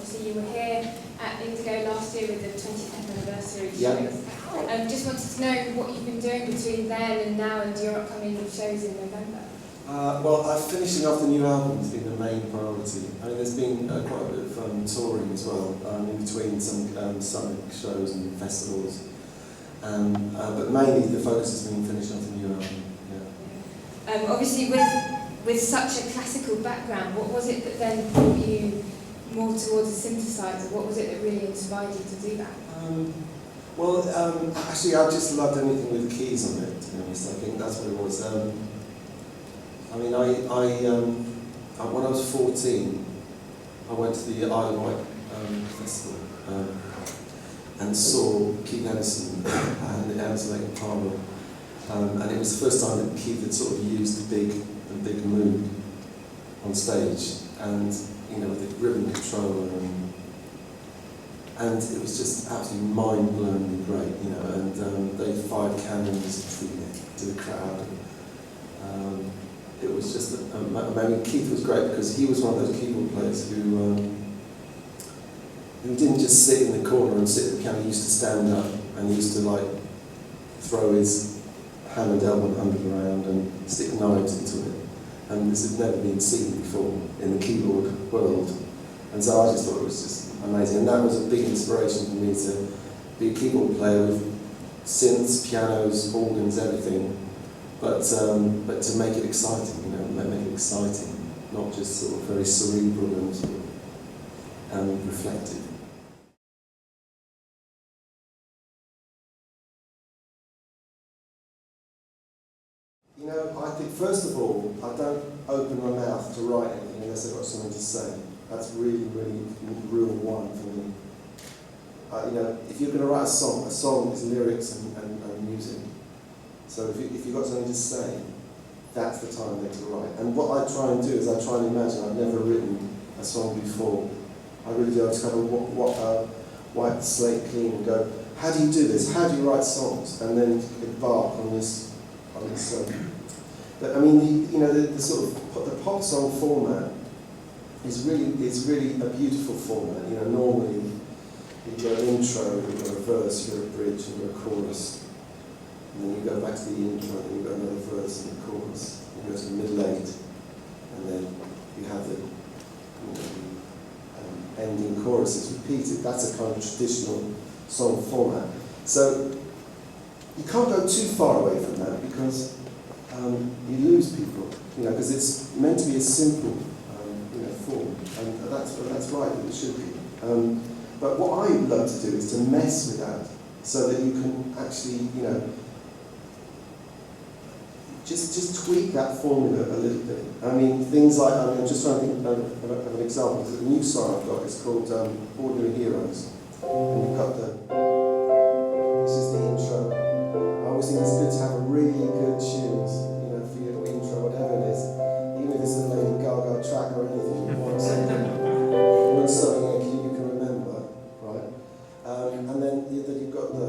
Obviously you were here at Indigo last year with the 20th anniversary Yeah. shows. Just wanted to know what you've been doing between then and now and your upcoming shows in November. Well, finishing off the new album has been the main priority. I mean, there's been quite a bit of touring as well, in between some summer shows and festivals. But mainly the focus has been finishing off the new album. Yeah. Obviously, with such a classical background, what was it that then brought you more towards a synthesizer? What was it that really inspired you to do that? Actually, I just loved anything with keys on it, to be honest. I think that's what it was. I mean, when I was 14, I went to the Isle of Wight festival and saw Keith Emerson and the Emerson Lake Palmer, and it was the first time that Keith had sort of used the big mood on stage, and you know, with the ribbon controller, and it was just absolutely mind-blowingly great, you know. And they fired cannons to the crowd. It was just, I mean, Keith was great because he was one of those keyboard players who didn't just sit in the corner and sit at the piano. He used to stand up and he used to like throw his Hammond L100 around and stick knives into it. And this had never been seen before in the keyboard world. And so I just thought it was just amazing. And that was a big inspiration for me to be a keyboard player with synths, pianos, organs, everything. But to make it exciting, you know, make it exciting, not just sort of very cerebral and sort of reflective. You know, I think first of all, I don't open my mouth to write anything unless I've got something to say. That's really, really rule one for me. You know, if you're going to write a song is lyrics and music. So if you've got something to say, that's the time there to write. And what I try and do is I try and imagine. I've never written a song before. I really do. I just kind of wipe the slate clean and go, how do you do this? How do you write songs? And then embark on this. But I mean, the sort of the pop song format is really a beautiful format. You know, normally you've got an intro, you've got a verse, you've got a bridge, you've got a chorus. And then you go back to the intro, and you've got another verse and a chorus. You go to the middle eight, and then you have the ending choruses repeated. That's a kind of traditional song format. So you can't go too far away from that because you lose people. You know, because it's meant to be a simple, form, and that's right. It should be. But what I love to do is to mess with that, so that you can actually, you know, just tweak that formula a little bit. I mean, things like, I'm just trying to think of an example. The new song I've got is called Ordinary Heroes. And you've got this is the intro. I always think it's good to have a really good tune, you know, for your intro, whatever it is. Even if it's a Lady Gaga track or anything, you want something you can remember, right? And then you've got the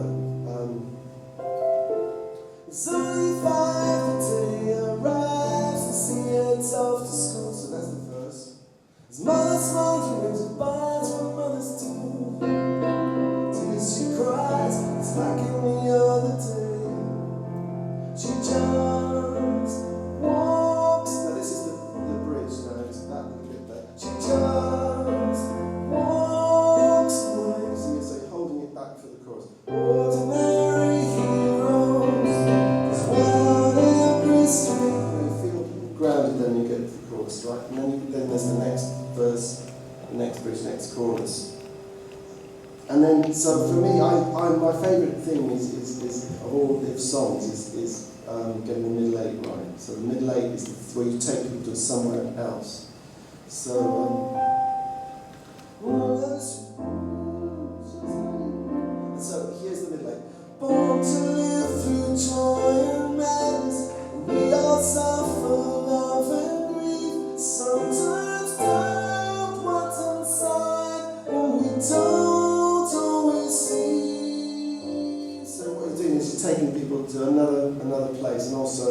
it's only 5 today, arrives and sings off to school. So that's the verse. His mother smokes, brings a bonds from mothers too. Till she cries, it's like any other day. She just walks. Now this is the bridge. Now it's that little bit there. She just walks away. So you're like holding it back for the chorus. Ordinary heroes. Grounded, then you get to the chorus, right? And then there's the next verse, the next bridge, next chorus. And then, so for me, my favourite thing is of all the songs is getting the middle eight right. So the middle eight is where you take people to somewhere else. So here's the middle eight. Born to live through joy and madness, we all suffer love and grief. Sometimes doubt what's inside, and we don't always see. So what you're doing is you're taking people to another place, and also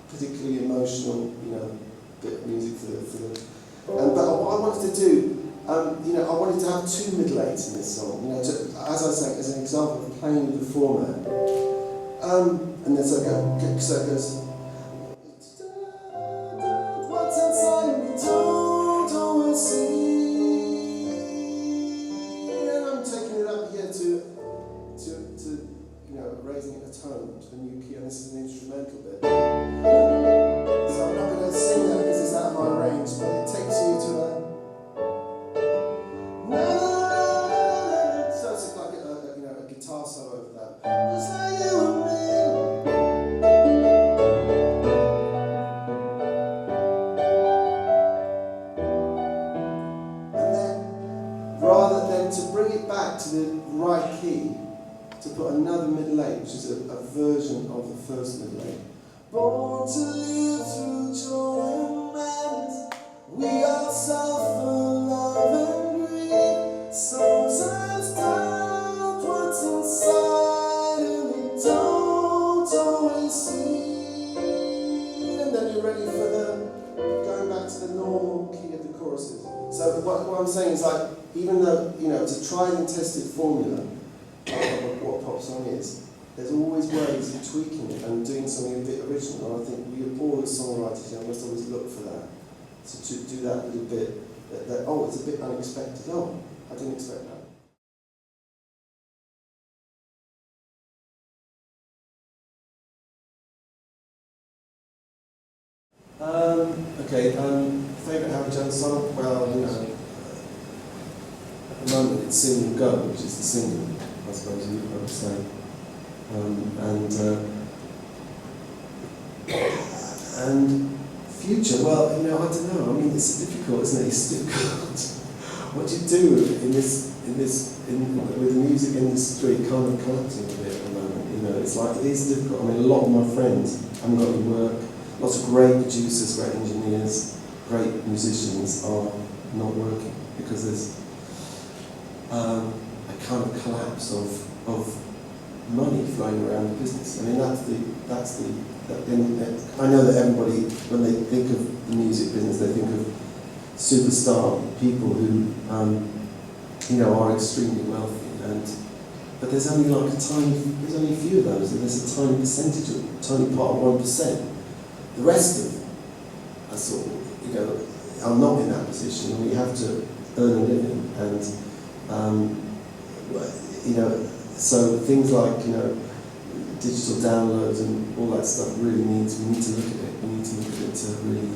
particularly emotional, you know, bit of music for the. But what I wanted to do you know, I wanted to have 2 middle 8s in this song. You know, as I say, as an example of playing with the format. And then so it goes. What's inside me, don't always see. And I'm taking it up here to you know, raising a tone to a new key, and this is an instrumental bit. So I'm not going to sing that because it's out of my range, but it takes you to a. So it's like a you know, a guitar solo over that. Just like you and me. And then, rather than to bring it back to the right key, to put another middle 8, which is a version of the first middle 8. Born to live through joy and madness, we all suffer love and grief. Sometimes doubt what's inside and we don't always see. And then you're ready for going back to the normal key of the choruses. So what I'm saying is, like, even though, you know, it's a tried and tested formula of what pop song is, there's always ways of tweaking it and doing something a bit original. And I think we all as songwriters, you know, must always look for that. So to do that little bit, that oh, it's a bit unexpected. Oh, I didn't expect that. Favourite Howard Jones song? Well, you know, at the moment it's Sing and Go, which is the single, I suppose you would say. And Future, well, you know, I don't know. I mean, it's difficult, isn't it? It's difficult. What do you do with the music industry kind of collapsing a bit at the moment? You know, it's like, it is difficult. I mean, a lot of my friends haven't got any work. Lots of great producers, great engineers, great musicians are not working because there's a kind of collapse of money flowing around the business. I mean, I know that everybody, when they think of the music business, they think of superstar people who, you know, are extremely wealthy, but there's only like there's only a few of those, and there's a tiny percentage, a tiny part of 1%. The rest of us, sort of, you know, are not in that position, and we have to earn a living, and you know, so things like, you know, digital downloads and all that stuff really we need to look at it. We need to look at it to really,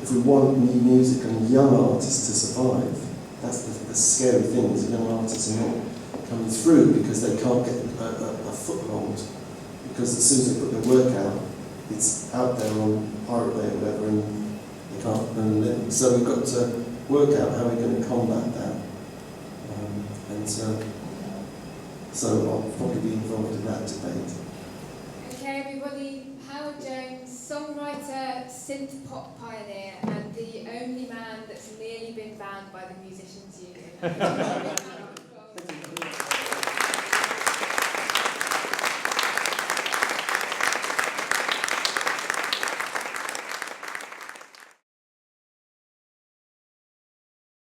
if we want new music and young artists to survive, that's the scary thing, is young artists are not coming through because they can't get a foothold, because as soon as they put their work out, it's out there on Pirate Bay or whatever, and they can't earn a living. So we've got to work out how we're going to combat that. So I'll probably be involved in that debate. Okay, everybody, Howard Jones, songwriter, synth-pop pioneer, and the only man that's nearly been banned by the Musicians Union.